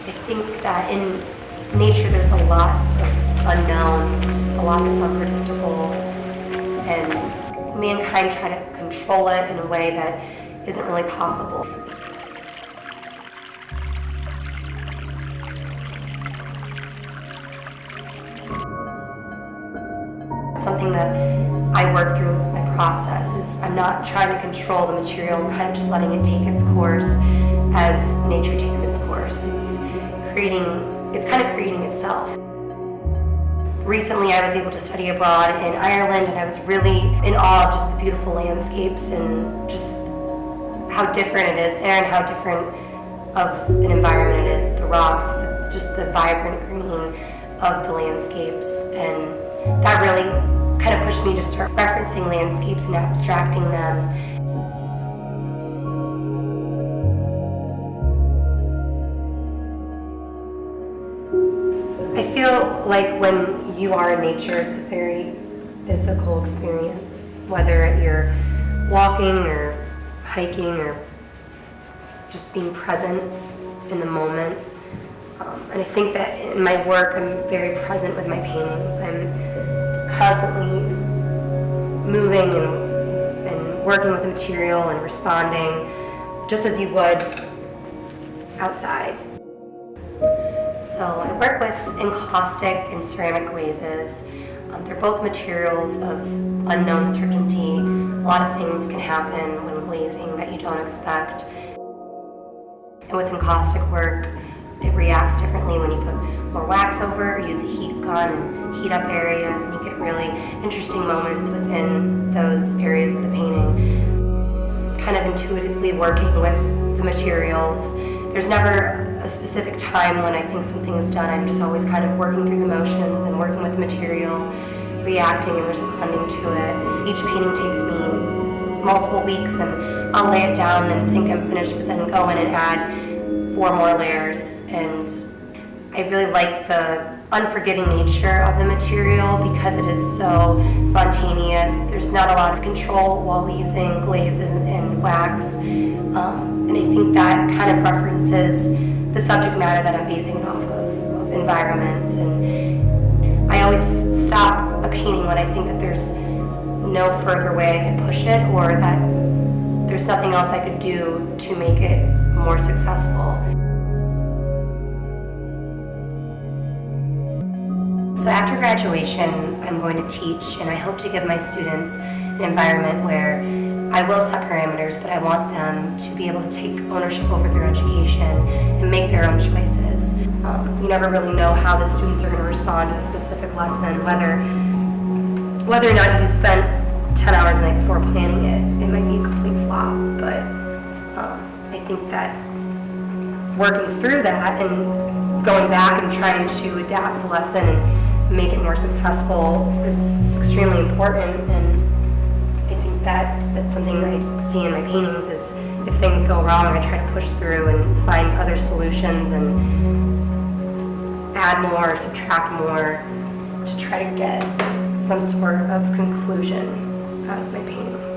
I think that in nature there's a lot of unknown, there's a lot that's unpredictable, and mankind try to control it in a way that isn't really possible. Something that I work through with my process is I'm not trying to control the material, I'm kind of just letting it take its course as nature takes its course. It's kind of creating itself. Recently I was able to study abroad in Ireland, and I was really in awe of just the beautiful landscapes and just how different it is there and how different of an environment it is. The rocks, just the vibrant green of the landscapes, and that really kind of pushed me to start referencing landscapes and abstracting them. I feel like when you are in nature, it's a very physical experience, whether you're walking or hiking or just being present in the moment. And I think that in my work, I'm very present with my paintings. I'm constantly moving and working with the material and responding just as you would outside. So I work with encaustic and ceramic glazes. They're both materials of unknown certainty. A lot of things can happen when glazing that you don't expect. And with encaustic work, it reacts differently when you put more wax over or use the heat gun and heat up areas, and you get really interesting moments within those areas of the painting. Kind of intuitively working with the materials. There's never a specific time when I think something is done. I'm just always kind of working through the motions and working with the material, reacting and responding to it. Each painting takes me multiple weeks, and I'll lay it down and think I'm finished, but then go in and add 4 more layers. And I really like the unforgiving nature of the material because it is so spontaneous. There's not a lot of control while using glazes and wax. And I think that kind of references the subject matter that I'm basing it off of environments. And I always stop a painting when I think that there's no further way I could push it, or that there's nothing else I could do to make it more successful. So after graduation, I'm going to teach, and I hope to give my students an environment where I will set parameters, but I want them to be able to take ownership over their education and make their own choices. You never really know how the students are going to respond to a specific lesson, whether or not you spent 10 hours the night before planning it. It might be a complete flop, but I think that working through that and going back and trying to adapt the lesson and make it more successful is extremely important. And I think that that's something I see in my paintings is if things go wrong, I try to push through and find other solutions and add more, subtract more to try to get some sort of conclusion out of my paintings.